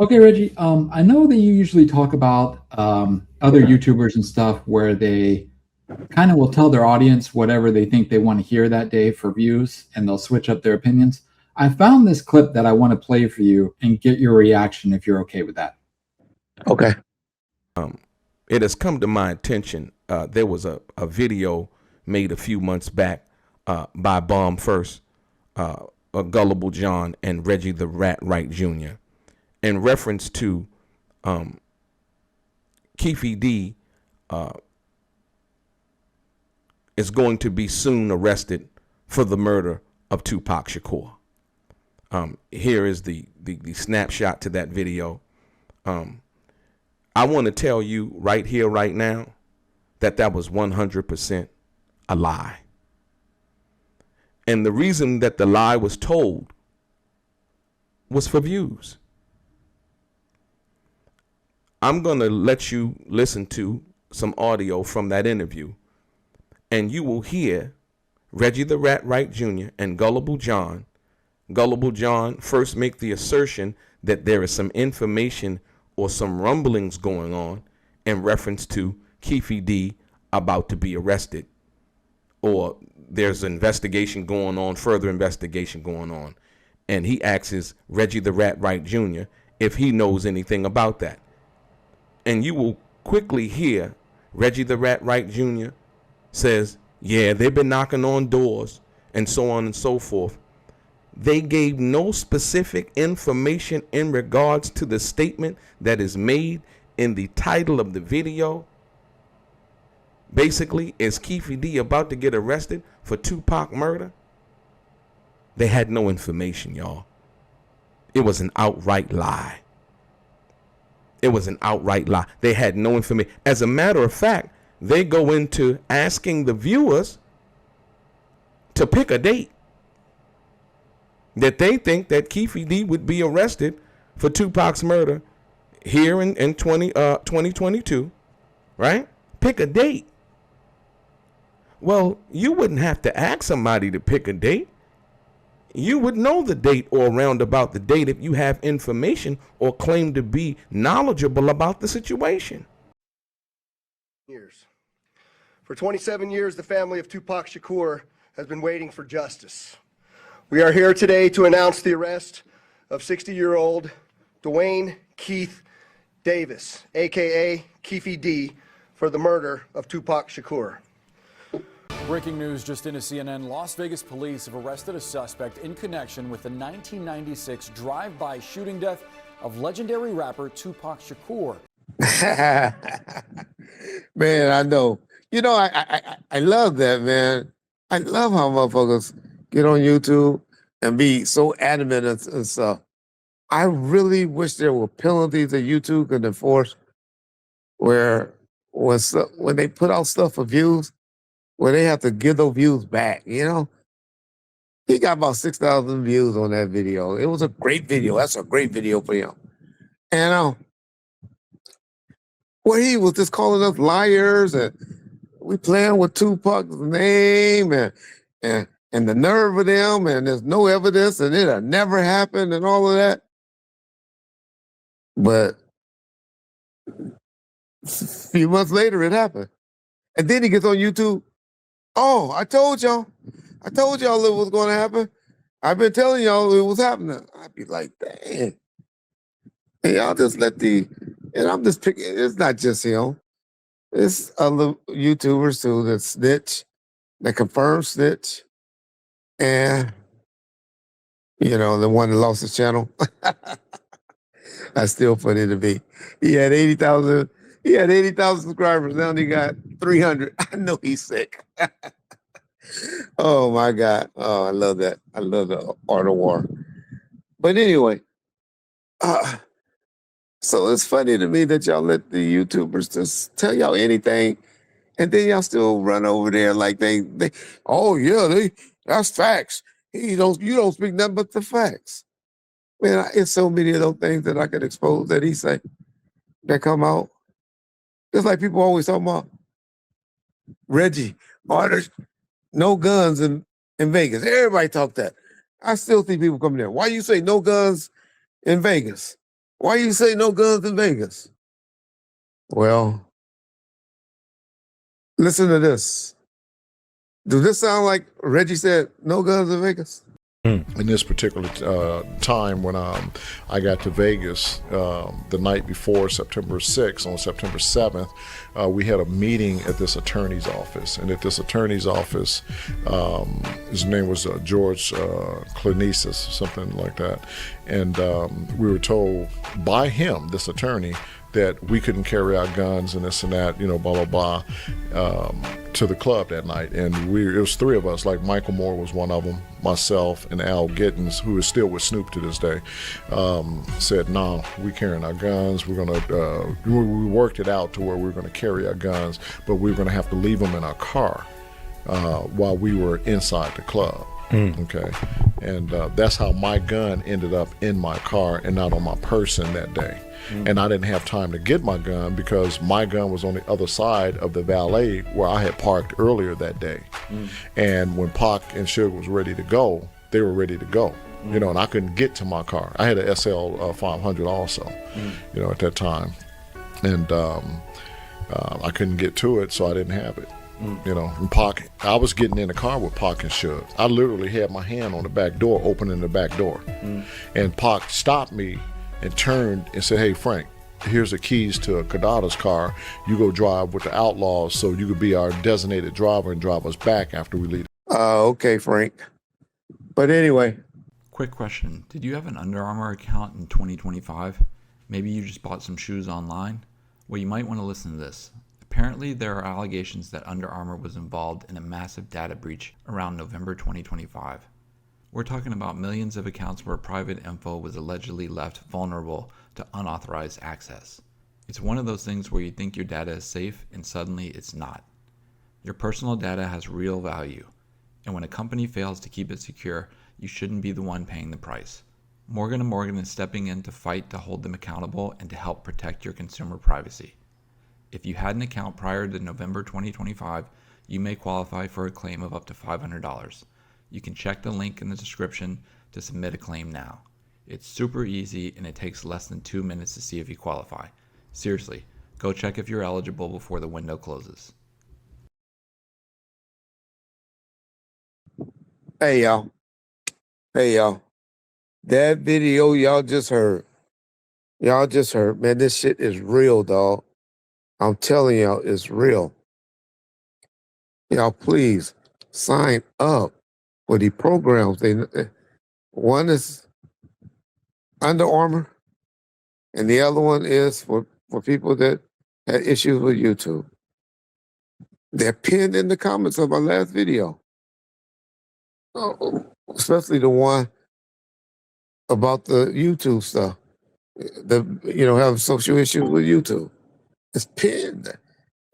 Okay, Reggie. I know that you usually talk about other YouTubers and stuff where they kind of will tell their audience whatever they think they want to hear that day for views, and they'll switch up their opinions. I found this clip that I want to play for you and get your reaction if you're okay with that. Okay. Um, it has come to my attention. There was a video made a few months back by Bomb First, Gullible John, and Reggie the Rat Wright Jr. in reference to Keefe D is going to be soon arrested for the murder of Tupac Shakur. Here is the snapshot to that video. I want to tell you right here, right now, that was 100% a lie. And the reason that the lie was told was for views. I'm going to let you listen to some audio from that interview, and you will hear Reggie the Rat Wright Jr. and Gullible John first make the assertion that there is some information or some rumblings going on in reference to Keefe D about to be arrested, or there's an investigation going on, further investigation going on. And he asks Reggie the Rat Wright Jr. if he knows anything about that. And you will quickly hear Reggie the Rat Wright Jr. says, yeah, they've been knocking on doors and so on and so forth. They gave no specific information in regards to the statement that is made in the title of the video. Basically, is Keefe D about to get arrested for Tupac murder? They had no information, y'all. It was an outright lie. It was an outright lie. They had no information. As a matter of fact, they go into asking the viewers to pick a date that they think that Keefe D would be arrested for Tupac's murder here in 2022, right? Pick a date. Well, you wouldn't have to ask somebody to pick a date. You would know the date or around about the date if you have information or claim to be knowledgeable about the situation. Years. For 27 years, the family of Tupac Shakur has been waiting for justice. We are here today to announce the arrest of 60-year-old Dwayne Keith Davis, aka Keefe D, for the murder of Tupac Shakur. Breaking news just into CNN. Las Vegas police have arrested a suspect in connection with the 1996 drive-by shooting death of legendary rapper Tupac Shakur. Man, I know. You know, I love that, man. I love how motherfuckers get on YouTube and be so adamant and stuff. I really wish there were penalties that YouTube could enforce where when they put out stuff for views, where they have to give those views back, you know? He got about 6,000 views on that video. It was a great video. That's a great video for him. And where he was just calling us liars and we playing with Tupac's name and the nerve of them, and there's no evidence and it'll never happen and all of that. But a few months later, it happened. And then he gets on YouTube. Oh, I told y'all it was going to happen. I've been telling y'all it was happening. I'd be like, dang. And y'all just and I'm just picking, it's not just him. It's other YouTubers too that snitch, that confirm snitch. And, you know, the one that lost his channel. That's still funny to me. He had 80,000 subscribers. Now he got 300. I know he's sick. Oh my God. Oh, I love that. I love the art of war. But anyway, so it's funny to me that y'all let the YouTubers just tell y'all anything, and then y'all still run over there like they oh yeah, that's facts. You don't speak nothing but the facts. Man, it's so many of those things that I could expose that he say that come out. Just like people always talking about Reggie, there's no guns in Vegas. Everybody talk that. I still see people coming there. Why you say no guns in Vegas? Why you say no guns in Vegas? Well, listen to this. Does this sound like Reggie said no guns in Vegas? In this particular time when I got to Vegas the night before September 6th, on September 7th, we had a meeting at this attorney's office. And at this attorney's office, his name was George Clinesis, something like that. And we were told by him, this attorney, that we couldn't carry our guns and this and that, you know, blah, blah, blah, to the club that night. And it was three of us, like Michael Moore was one of them, myself, and Al Gittins, who is still with Snoop to this day, said, no, we carrying our guns. We're going to, we worked it out to where we were going to carry our guns, but we were going to have to leave them in our car while we were inside the club. Okay. And that's how my gun ended up in my car and not on my person that day. And I didn't have time to get my gun because my gun was on the other side of the valet where I had parked earlier that day. And when Pac and Suge was ready to go, they were ready to go. You know, and I couldn't get to my car. I had a SL 500 also, you know, at that time. And I couldn't get to it, so I didn't have it. You know, and Pac, I was getting in the car with Pac and Suge. I literally had my hand on the back door, opening the back door. And Pac stopped me and turned and said, hey, Frank, here's the keys to Kadada's car. You go drive with the Outlaws so you could be our designated driver and drive us back after we leave. Okay, Frank. But anyway. Quick question. Did you have an Under Armour account in 2025? Maybe you just bought some shoes online? Well, you might want to listen to this. Apparently, there are allegations that Under Armour was involved in a massive data breach around November 2025. We're talking about millions of accounts where private info was allegedly left vulnerable to unauthorized access. It's one of those things where you think your data is safe and suddenly it's not. Your personal data has real value, and when a company fails to keep it secure, you shouldn't be the one paying the price. Morgan & Morgan is stepping in to fight to hold them accountable and to help protect your consumer privacy. If you had an account prior to November 2025, you may qualify for a claim of up to $500. You can check the link in the description to submit a claim now. It's super easy and it takes less than 2 minutes to see if you qualify. Seriously, go check if you're eligible before the window closes. Hey, y'all. That video y'all just heard. Man, this shit is real, dog. I'm telling y'all, it's real. Y'all, please sign up for the programs. One is Under Armour, and the other one is for people that had issues with YouTube. They're pinned in the comments of my last video. Especially the one about the YouTube stuff. Have social issues with YouTube. It's pinned.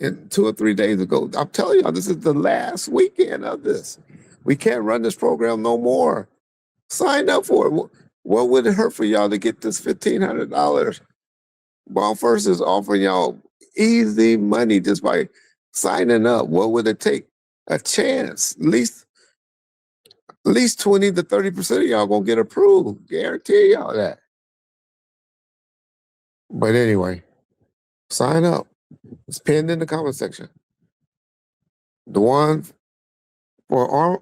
And 2 or 3 days ago, I'm telling y'all, this is the last weekend of this. We can't run this program no more. Sign up for it. What would it hurt for y'all to get this $1,500? Well, first is offering y'all easy money just by signing up. What would it take? A chance. At least 20 to 30% of y'all gonna get approved. Guarantee y'all that. But anyway, sign up. It's pinned in the comment section. The one for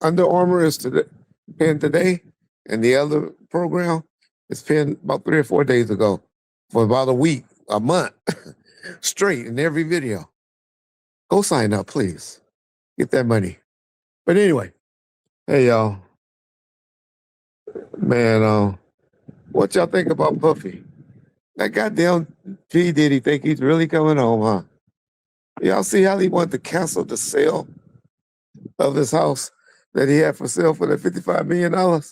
Under Armour is pinned today, and the other program is pinned about 3 or 4 days ago for about a month, straight in every video. Go sign up, please. Get that money. But anyway, hey y'all, man, what y'all think about Puffy? That goddamn P. Diddy think he's really coming home, huh? Y'all see how he wanted to cancel the sale of his house that he had for sale for that $55 million? Well,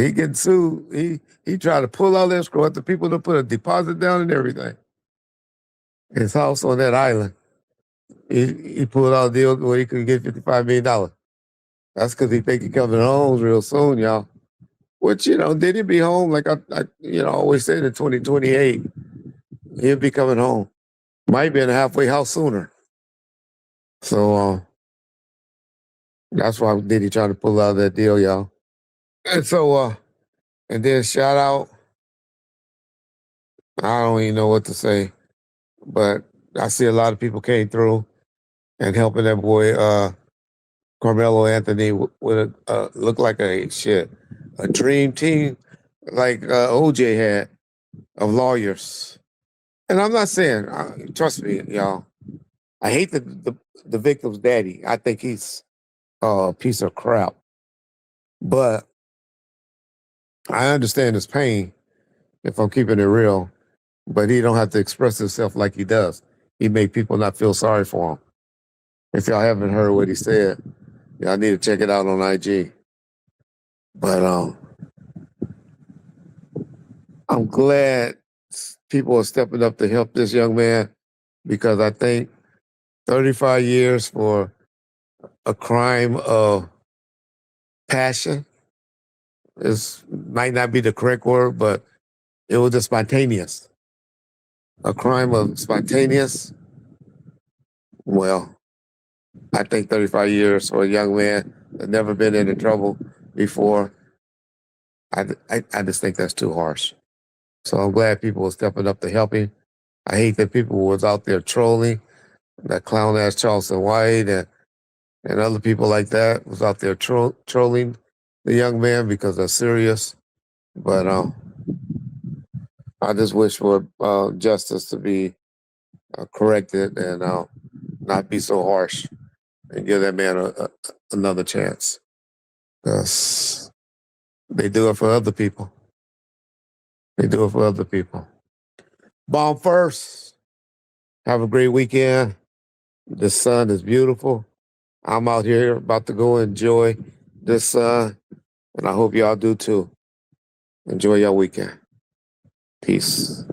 he getting sued. He tried to pull out escrow at the people to put a deposit down and everything. His house on that island. He pulled out a deal where he could get $55 million. That's because he think he coming home real soon, y'all. Which, did he be home? Like I always said in 2028, he'll be coming home. Might be in a halfway house sooner. So that's why Diddy trying to pull out that deal, y'all. And so, and then shout out I don't even know what to say, but I see a lot of people came through and helping that boy, Carmelo Anthony with look like a dream team like OJ had of lawyers. And I'm not saying, trust me, y'all, I hate the victim's daddy. I think he's a piece of crap. But I understand his pain if I'm keeping it real. But he don't have to express himself like he does. He made people not feel sorry for him. If y'all haven't heard what he said, y'all need to check it out on IG. But I'm glad people are stepping up to help this young man because I think 35 years for a crime of passion might not be the correct word, but it was just spontaneous. A crime of spontaneous. Well, I think 35 years for a young man that's never been into trouble before. I just think that's too harsh. So I'm glad people are stepping up to help him. I hate that people was out there trolling, that clown ass Charleston White and other people like that was out there trolling the young man because they're serious. But I just wish for justice to be corrected and not be so harsh and give that man another chance. Because they do it for other people. They do it for other people. Bomb first. Have a great weekend. The sun is beautiful. I'm out here about to go enjoy this sun, and I hope y'all do too. Enjoy your weekend. Peace.